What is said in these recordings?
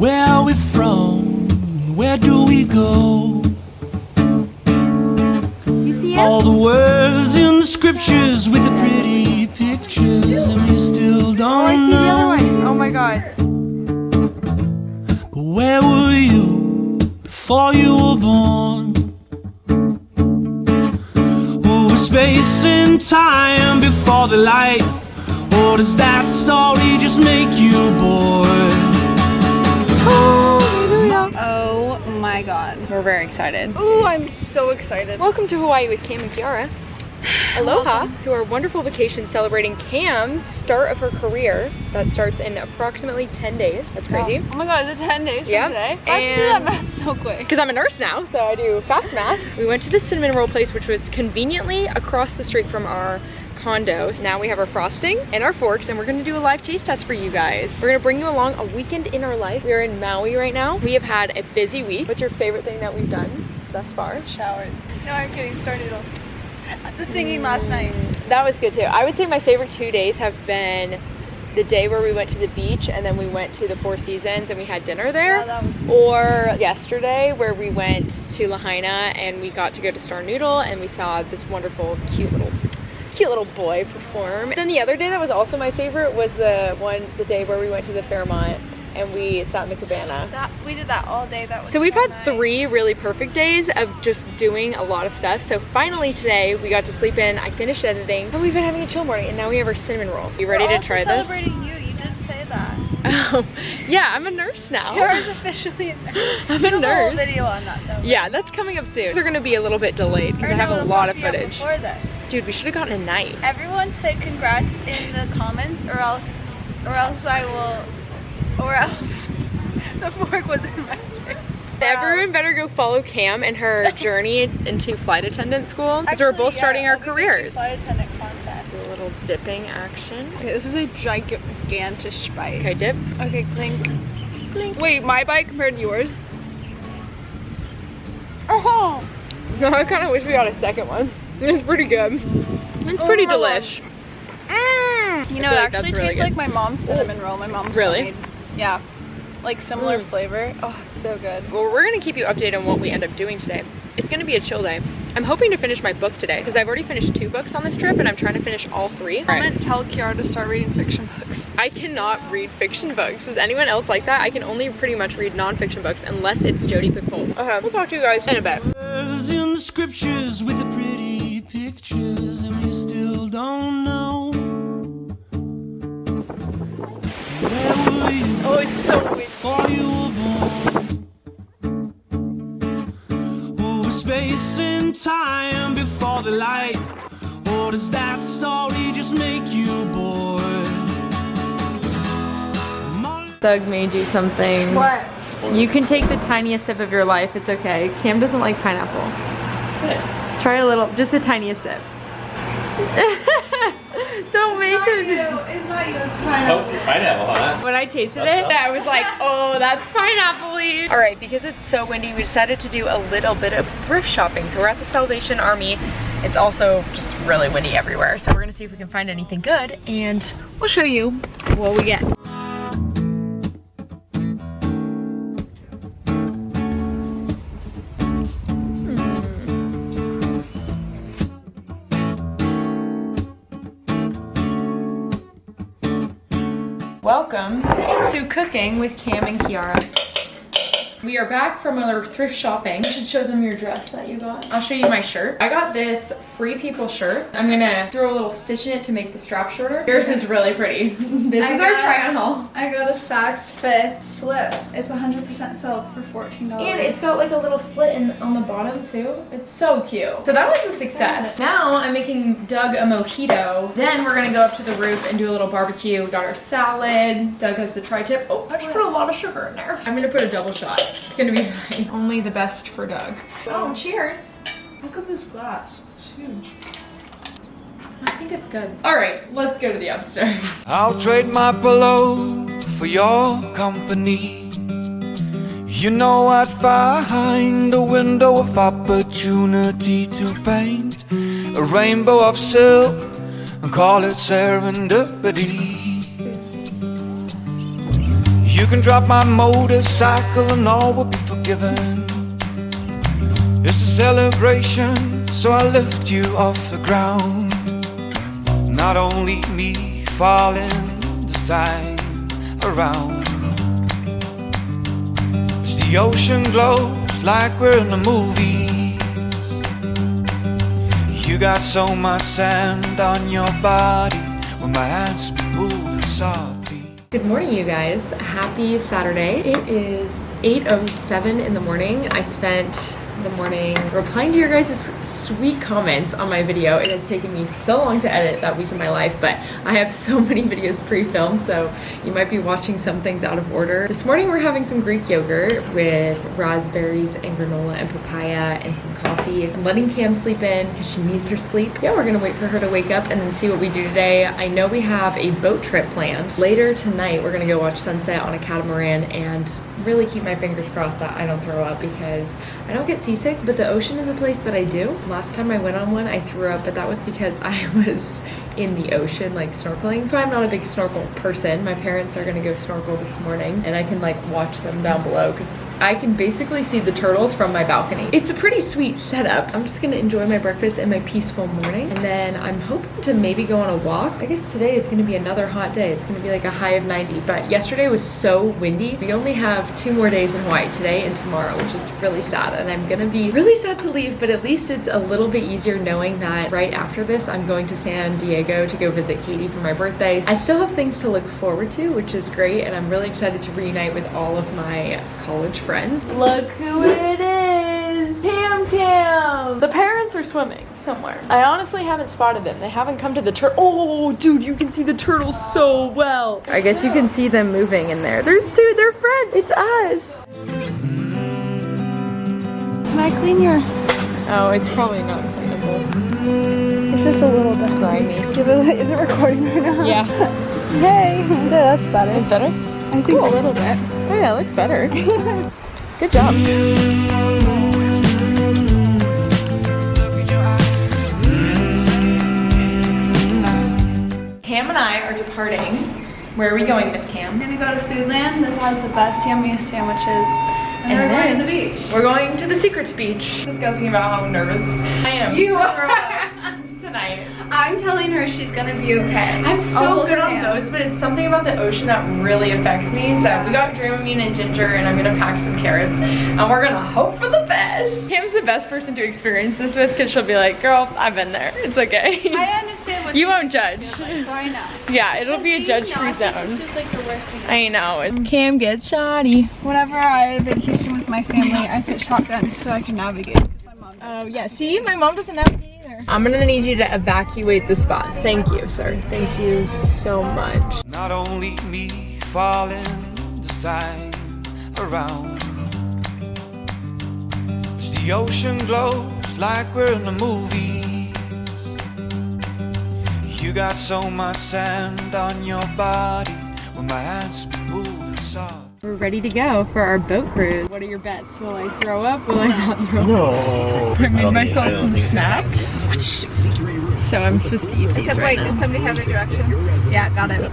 Where are we from? Where do we go? You see it? All the words in the scriptures with the pretty pictures, and we still Oh, I don't see the other know. one. Oh my god. Where were you before you were born? Was space and time before the light? Or does that story just make you bored? Oh my god. We're very excited. Oh, I'm so excited. Welcome to Hawaii with Cam and Kiara. Aloha to our wonderful vacation celebrating Cam's start of her career. That starts in approximately 10 days. That's crazy. Oh my god, is it 10 days from Yeah. today? I can do that And- math so quick. Because I'm a nurse now, so I do fast math. We went to the cinnamon roll place, which was conveniently across the street from our condo. Now we have our frosting and our forks, and we're gonna do a live taste test for you guys. We're gonna bring you along a weekend in our life. We are in Maui right now. We have had a busy week. What's your favorite thing that we've done thus far? Showers. No, I'm kidding. Star Noodle. The singing last night. That was good too. I would say my favorite 2 days have been the day where we went to the beach and then we went to the Four Seasons and we had dinner there. Yeah, that was Or yesterday where we went to Lahaina and we got to go to Star Noodle and we saw this wonderful, cute little boy perform. Then the other day that was also my favorite was the day where we went to the Fairmont and we sat in the cabana. we did that all day. That was So we've had nice. 3 really perfect days of just doing a lot of stuff. So finally today we got to sleep in, I finished editing, and we've been having a chill morning, and now we have our cinnamon rolls. You ready We're to also try this? celebrating you. You did say that. Oh, yeah, I'm a nurse now. Yours officially a nurse. I'm a We have a whole nurse. video on that though. Yeah, that's coming up soon. They're gonna be a little bit delayed because Or I have no, a it'll lot of probably be up footage. Before this. Dude, we should have gotten a knife. Everyone say congrats in the comments, or else I will, or else the fork was in my face. Everyone better go follow Cam and her journey into flight attendant school because we're both starting our careers. Flight attendant content. Do a little dipping action. Okay, this is a gigantish bite. Okay, dip. Okay, clink. Clink. Wait, my bite compared to yours? Oh! No, I kind of wish we got a second one. It's pretty good. It's pretty my God. delish. You know, feel it like that's actually really tastes good. like my mom's cinnamon roll. My mom's Really? homemade. Yeah. Like similar Mm. flavor. Oh, it's so good. Well, we're gonna keep you updated on what we end up doing today. It's gonna be a chill day. I'm hoping to finish my book today because I've already finished 2 books on this trip and I'm trying to finish all 3. Comment, tell Kiara to start reading fiction books. I cannot read fiction books. Is anyone else like that? I can only pretty much read non-fiction books unless it's Jodi Picoult. Okay, we'll talk to you guys in a bit. Words in the scriptures with the pretty pictures, and we still don't know. Where were you Oh, it's so weird. before you were born? Was space and time before the light? Or does that story just make you bored? Doug made you something. What? You can take the tiniest sip of your life. It's okay. Cam doesn't like pineapple. Try a little, just the tiniest sip. Don't make her. It's not you, it's pineapple. Oh, pineapple, huh? When I tasted it, I was like, oh, that's pineapple-y. All right, because it's so windy, we decided to do a little bit of thrift shopping. So we're at the Salvation Army. It's also just really windy everywhere. So we're gonna see if we can find anything good and we'll show you what we get. Welcome to Cooking with Cam and Kiara. We are back from our thrift shopping. You should show them your dress that you got. I'll show you my shirt. I got this Free People shirt. I'm gonna throw a little stitch in it to make the strap shorter. Yours is really pretty. This is our try on haul. I got a Saks Fit slip. It's 100% silk for $14. And it's got like a little slit on the bottom too. It's so cute. So that was a success. Now I'm making Doug a mojito. Then we're gonna go up to the roof and do a little barbecue. Got our salad. Doug has the tri-tip. Oh, I just put a lot of sugar in there. I'm gonna put a double shot. It's gonna be fine. Only the best for Doug. Oh, cheers. Look at this glass. It's huge. I think it's good. All right, let's go to the upstairs. I'll trade my pillow for your company. You know I'd find a window of opportunity to paint a rainbow of silk and call it serendipity. You can drop my motorcycle and all will be forgiven. It's a celebration, so I lift you off the ground. Not only me falling the sign around. As the ocean glows like we're in a movie. You got so much sand on your body when my hands be moving softly. Good morning, you guys. Happy Saturday. It is 8:07 in the morning. I spent the morning replying to your guys' sweet comments on my video. It has taken me so long to edit that week of my life, but I have so many videos pre-filmed, so you might be watching some things out of order. This morning we're having some Greek yogurt with raspberries and granola and papaya and some coffee. I'm letting Cam sleep in because she needs her sleep. Yeah, we're gonna wait for her to wake up and then see what we do today. I know we have a boat trip planned. Later tonight we're gonna go watch sunset on a catamaran and really keep my fingers crossed that I don't throw up because I don't get seasick, but the ocean is a place that I do. Last time I went on one, I threw up, but that was because I was in the ocean, like snorkeling. So I'm not a big snorkel person. My parents are gonna go snorkel this morning and I can like watch them down below because I can basically see the turtles from my balcony. It's a pretty sweet setup. I'm just gonna enjoy my breakfast and my peaceful morning. And then I'm hoping to maybe go on a walk. I guess today is gonna be another hot day. It's gonna be like a high of 90, but yesterday was so windy. We only have 2 more days in Hawaii, today and tomorrow, which is really sad. And I'm gonna be really sad to leave, but at least it's a little bit easier knowing that right after this, I'm going to San Diego to go visit Katie for my birthday. I still have things to look forward to, which is great, and I'm really excited to reunite with all of my college friends. Look who it is! Cam! The parents are swimming somewhere. I honestly haven't spotted them. They haven't come to the turtle. Oh, dude, you can see the turtles so well. I guess you can see them moving in there. They're friends. It's us. Can I clean your... Oh, it's probably not cleanable. It's just a little bit grimy. Is it recording right now? Yeah. Hey, yeah, that's better. It's better? I think a little bit. Oh yeah, it looks better. Good job. Cam and I are departing. Where are we going, Miss Cam? I'm gonna go to Foodland that has the best, yummiest sandwiches. And we're going to the beach. We're going to the Secrets Beach. Discussing about how nervous I am. You are. Tonight. I'm telling her she's gonna be okay. I'm so good on those, but it's something about the ocean that really affects me. So we got Dramamine and ginger, and I'm gonna pack some carrots, and we're gonna hope for the best. Cam's the best person to experience this with, because she'll be like, girl, I've been there. It's okay. I understand what you won't judge. Like, so I know. Yeah, it'll be a judge-free zone. It's just like the worst thing. I know. Cam gets shoddy. Whenever I vacation with my family, I sit shotgun so I can navigate. Oh yeah, see, my mom doesn't navigate either. I'm gonna need you to evacuate the spot. Thank you, sir. Thank you so much. Not only me falling the sign around. As the ocean glows like we're in a movie. You got so much sand on your body when my hands be moving soft. We're ready to go for our boat cruise. What are your bets? Will I throw up? Will I not throw up? No. I made myself some snacks. So I'm supposed to eat these Except right wait, now. does somebody have the directions? Yeah, got it.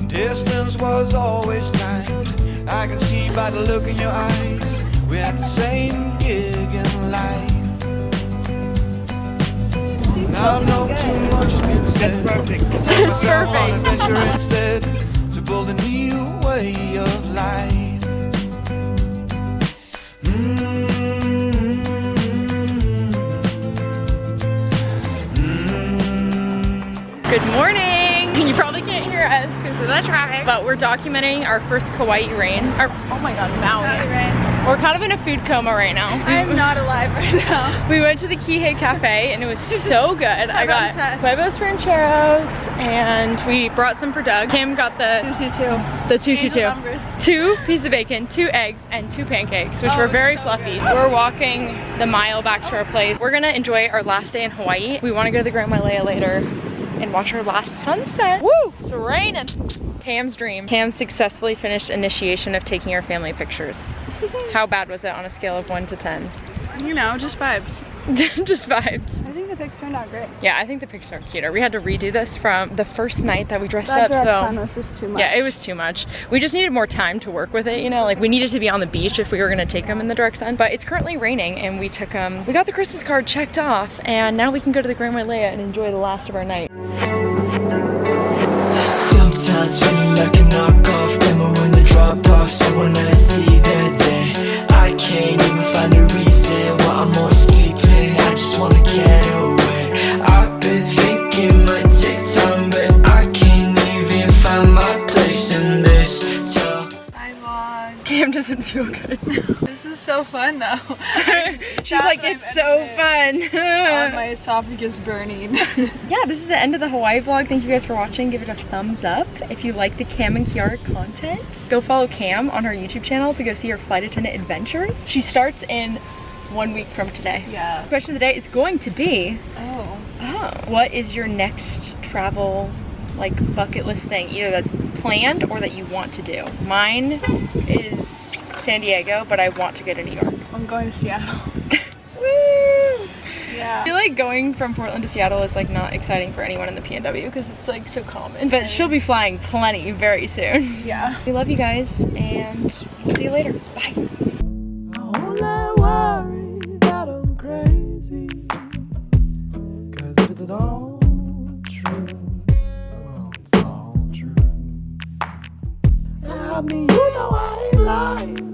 Distance was always timed. I can see by the look in your eyes. We had the same gig in life. Now I know too much has been said. Take myself on an adventure instead to build a new way of life. Good morning! You probably can't hear us because of the traffic, but we're documenting our first Kauai rain. Oh my god, Maui. Right. We're kind of in a food coma right now. I'm not alive right now. We went to the Kihei Cafe and it was so good. I got huevos rancheros and we brought some for Doug. Kim got the 222. 2 pieces of bacon, 2 eggs, and 2 pancakes, which were very fluffy. We're walking the mile back to our place. We're gonna enjoy our last day in Hawaii. We wanna go to the Grand Wailea later. and watch our last sunset. Woo! It's raining. Cam's dream. Cam successfully finished initiation of taking our family pictures. How bad was it on a scale of 1 to 10? You know, just vibes. Just vibes. I think the pics turned out great. Yeah, I think the pictures are cuter. We had to redo this from the first night that we dressed That up, dress time so was just too much. yeah, it was too much. We just needed more time to work with it, you know, like we needed to be on the beach if we were gonna take them in the direct sun, but it's currently raining and we took them. We got the Christmas card checked off and now we can go to the Grand Wailea and enjoy the last of our night. Sometimes feeling like a knockoff demo in the Dropbox. So when I see that day, I can't even find a reason why I'm always sleeping. I just wanna get away. I've been thinking might take time, but I can't even find my place in this town. Hi vlog. Cam doesn't feel good. This is so fun though. She's like, it's so fun. My esophagus burning. Yeah, this is the end of the Hawaii vlog. Thank you guys for watching. Give it a thumbs up if you like the Cam and Kiara content. Go follow Cam on her YouTube channel to go see her flight attendant adventures. She starts in 1 week from today. Yeah. The question of the day is going to be, what is your next travel like bucket list thing, either that's planned or that you want to do? Mine is San Diego, but I want to go to New York. I'm going to Seattle. Woo! Yeah. I feel like going from Portland to Seattle is like not exciting for anyone in the PNW because it's like so common. But she'll be flying plenty very soon. Yeah. We love you guys and see you later. Bye. I worry that I'm crazy, 'cause if it's all true, well, it's all true. I mean, you know I ain't lying.